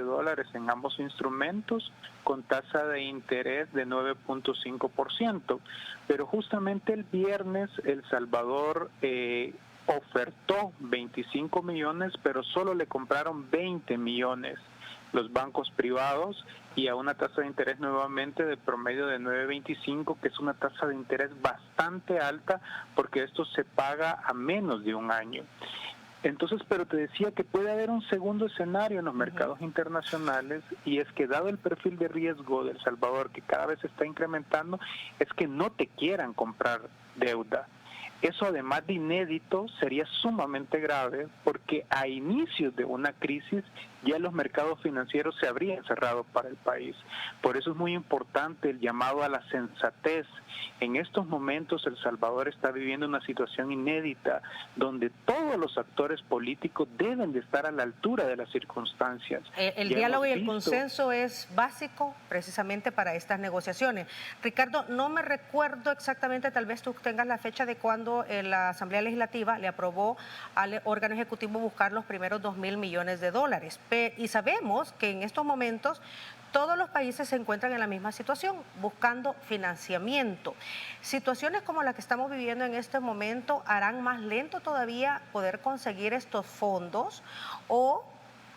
en ambos instrumentos con tasa de interés de 9.5%. Pero justamente el viernes El Salvador ofertó 25 millones, pero solo le compraron 20 millones los bancos privados y a una tasa de interés nuevamente de promedio de 9.25, que es una tasa de interés bastante alta porque esto se paga a menos de un año. Entonces, pero te decía que puede haber un segundo escenario en los mercados internacionales, y es que dado el perfil de riesgo de El Salvador, que cada vez se está incrementando, es que no te quieran comprar deuda. Eso, además de inédito, sería sumamente grave, porque a inicios de una crisis ya los mercados financieros se habrían cerrado para el país. Por eso es muy importante el llamado a la sensatez. En estos momentos El Salvador está viviendo una situación inédita donde todos los actores políticos deben de estar a la altura de las circunstancias. El Ya diálogo y hemos el visto- consenso es básico precisamente para estas negociaciones. Ricardo, no me recuerdo exactamente, tal vez tú tengas la fecha de cuando la Asamblea Legislativa le aprobó al órgano ejecutivo buscar los primeros 2.000 millones de dólares. Y sabemos que en estos momentos todos los países se encuentran en la misma situación, buscando financiamiento. Situaciones como la que estamos viviendo en este momento harán más lento todavía poder conseguir estos fondos, o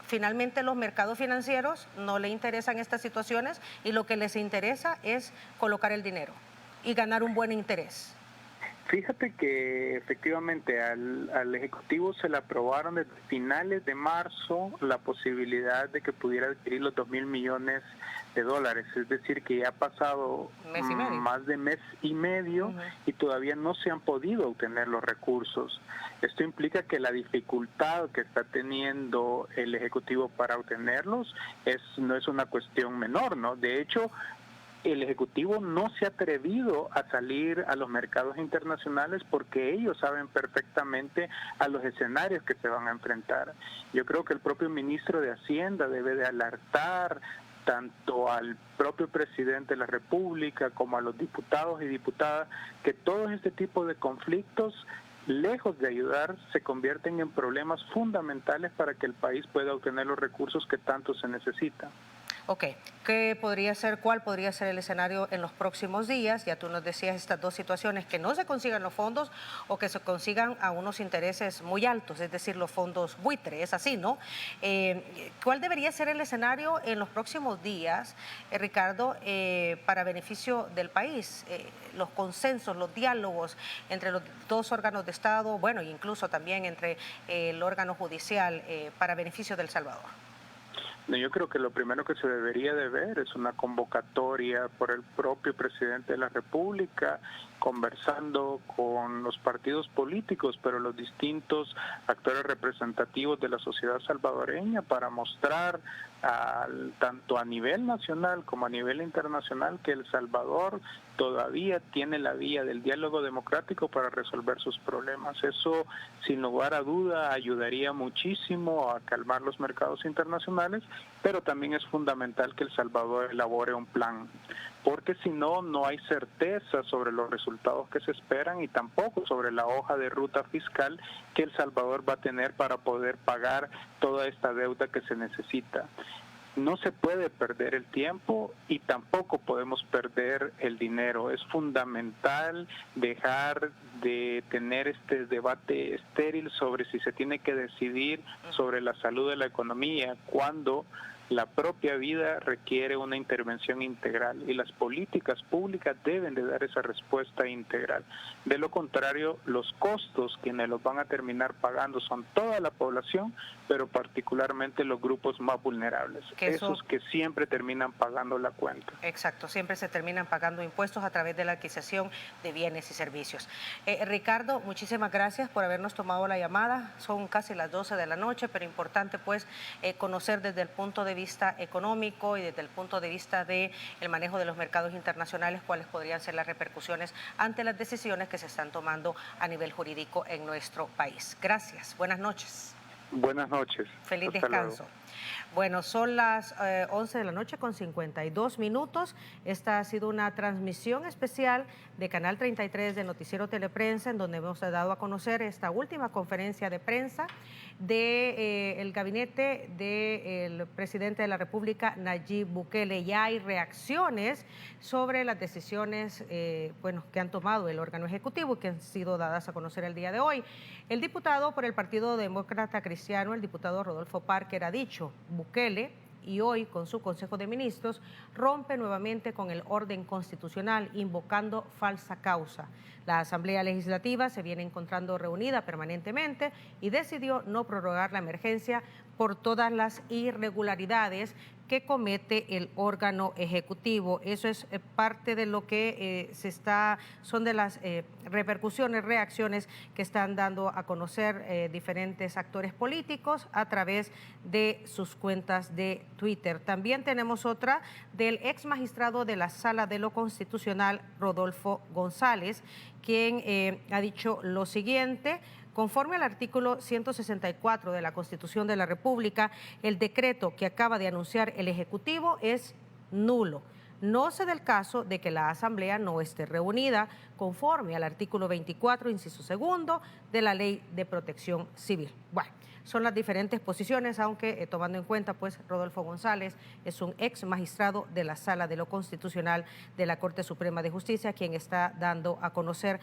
finalmente los mercados financieros no le interesan estas situaciones y lo que les interesa es colocar el dinero y ganar un buen interés. Fíjate que efectivamente al Ejecutivo se le aprobaron desde finales de marzo la posibilidad de que pudiera adquirir los 2.000 millones de dólares, es decir, que ya ha pasado más de mes y medio y todavía no se han podido obtener los recursos. Esto implica que la dificultad que está teniendo el Ejecutivo para obtenerlos no es una cuestión menor, ¿no? De hecho, el Ejecutivo no se ha atrevido a salir a los mercados internacionales porque ellos saben perfectamente a los escenarios que se van a enfrentar. Yo creo que el propio ministro de Hacienda debe de alertar tanto al propio presidente de la República como a los diputados y diputadas que todo este tipo de conflictos, lejos de ayudar, se convierten en problemas fundamentales para que el país pueda obtener los recursos que tanto se necesitan. Ok, ¿cuál podría ser el escenario en los próximos días? Ya tú nos decías estas dos situaciones, que no se consigan los fondos o que se consigan a unos intereses muy altos, es decir, los fondos buitre, es así, ¿no? ¿Cuál debería ser el escenario en los próximos días, Ricardo, para beneficio del país? Los consensos, los diálogos entre los dos órganos de Estado, bueno, incluso también entre el órgano judicial para beneficio de El Salvador. No, yo creo que lo primero que se debería de ver es una convocatoria por el propio presidente de la República, conversando con los partidos políticos, pero los distintos actores representativos de la sociedad salvadoreña, para mostrar tanto a nivel nacional como a nivel internacional que El Salvador todavía tiene la vía del diálogo democrático para resolver sus problemas. Eso, sin lugar a duda, ayudaría muchísimo a calmar los mercados internacionales, pero también es fundamental que El Salvador elabore un plan, porque si no, no hay certeza sobre los resultados que se esperan y tampoco sobre la hoja de ruta fiscal que El Salvador va a tener para poder pagar toda esta deuda que se necesita. No se puede perder el tiempo y tampoco podemos perder el dinero. Es fundamental dejar de tener este debate estéril sobre si se tiene que decidir sobre la salud de la economía, cuando la propia vida requiere una intervención integral y las políticas públicas deben de dar esa respuesta integral. De lo contrario, los costos quienes los van a terminar pagando son toda la población, pero particularmente los grupos más vulnerables, esos que siempre terminan pagando la cuenta. Exacto, siempre se terminan pagando impuestos a través de la adquisición de bienes y servicios. Ricardo, muchísimas gracias por habernos tomado la llamada. Son casi las 12 de la noche, pero importante pues conocer desde el punto de vista económico y desde el punto de vista del manejo de los mercados internacionales cuáles podrían ser las repercusiones ante las decisiones que se están tomando a nivel jurídico en nuestro país. Gracias, buenas noches. Buenas noches. Feliz Hasta descanso. luego. Bueno, son las 11 de la noche con 52 minutos. Esta ha sido una transmisión especial de Canal 33 de Noticiero Teleprensa, en donde hemos dado a conocer esta última conferencia de prensa del gabinete del presidente de la República, Nayib Bukele. Ya hay reacciones sobre las decisiones que han tomado el órgano ejecutivo y que han sido dadas a conocer el día de hoy. El diputado por el Partido Demócrata Cristiano, el diputado Rodolfo Parker, ha dicho: Bukele y hoy, con su Consejo de Ministros, rompe nuevamente con el orden constitucional, invocando falsa causa. La Asamblea Legislativa se viene encontrando reunida permanentemente y decidió no prorrogar la emergencia por todas las irregularidades que comete el órgano ejecutivo. Eso es parte de lo que son de las repercusiones, reacciones que están dando a conocer diferentes actores políticos a través de sus cuentas de Twitter. También tenemos otra del ex magistrado de la Sala de lo Constitucional, Rodolfo González, quien ha dicho lo siguiente: conforme al artículo 164 de la Constitución de la República, el decreto que acaba de anunciar el Ejecutivo es nulo. No se da el caso de que la Asamblea no esté reunida conforme al artículo 24, inciso segundo, de la Ley de Protección Civil. Bueno, son las diferentes posiciones, aunque tomando en cuenta, pues, Rodolfo González es un ex magistrado de la Sala de lo Constitucional de la Corte Suprema de Justicia, quien está dando a conocer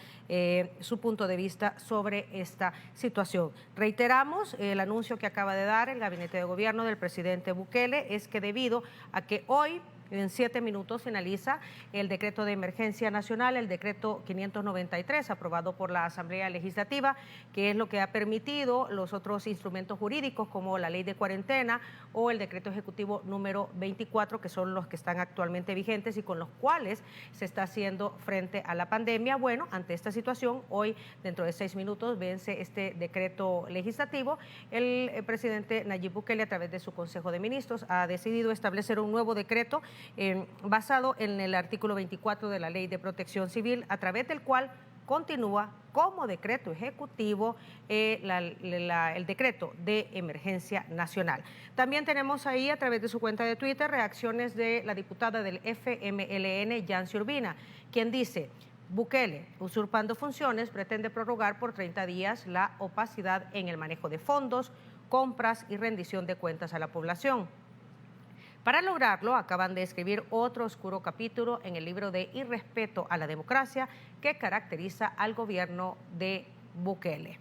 su punto de vista sobre esta situación. Reiteramos el anuncio que acaba de dar el Gabinete de Gobierno del presidente Bukele, es que debido a que hoy, en 7 minutos, finaliza el decreto de emergencia nacional, el decreto 593, aprobado por la Asamblea Legislativa, que es lo que ha permitido los otros instrumentos jurídicos como la ley de cuarentena o el decreto ejecutivo número 24, que son los que están actualmente vigentes y con los cuales se está haciendo frente a la pandemia. Bueno, ante esta situación, hoy, dentro de 6 minutos, vence este decreto legislativo. El presidente Nayib Bukele, a través de su Consejo de Ministros, ha decidido establecer un nuevo decreto basado en el artículo 24 de la Ley de Protección Civil, a través del cual continúa como decreto ejecutivo el decreto de emergencia nacional. También tenemos ahí, a través de su cuenta de Twitter, reacciones de la diputada del FMLN, Yancy Urbina, quien dice: Bukele, usurpando funciones, pretende prorrogar por 30 días la opacidad en el manejo de fondos, compras y rendición de cuentas a la población. Para lograrlo, acaban de escribir otro oscuro capítulo en el libro de irrespeto a la democracia que caracteriza al gobierno de Bukele.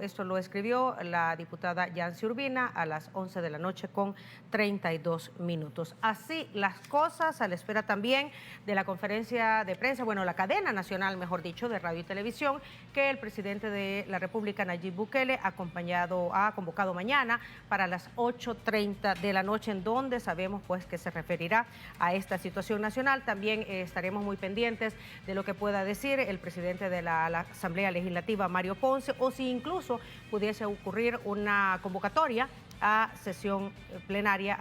Esto lo escribió la diputada Yancy Urbina a las 11 de la noche con 32 minutos. Así las cosas, a la espera también de la conferencia de prensa, bueno, la cadena nacional, mejor dicho, de radio y televisión, que el presidente de la República, Nayib Bukele, ha convocado mañana para las 8:30 de la noche, en donde sabemos, pues, que se referirá a esta situación nacional. También estaremos muy pendientes de lo que pueda decir el presidente de la Asamblea Legislativa, Mario Ponce, o si incluso pudiese ocurrir una convocatoria a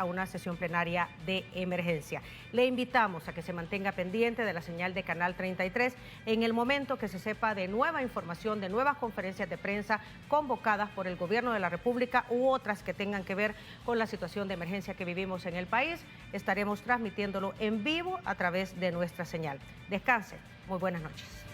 una sesión plenaria de emergencia. Le invitamos a que se mantenga pendiente de la señal de Canal 33 en el momento que se sepa de nueva información, de nuevas conferencias de prensa convocadas por el Gobierno de la República u otras que tengan que ver con la situación de emergencia que vivimos en el país. Estaremos transmitiéndolo en vivo a través de nuestra señal. Descanse. Muy buenas noches.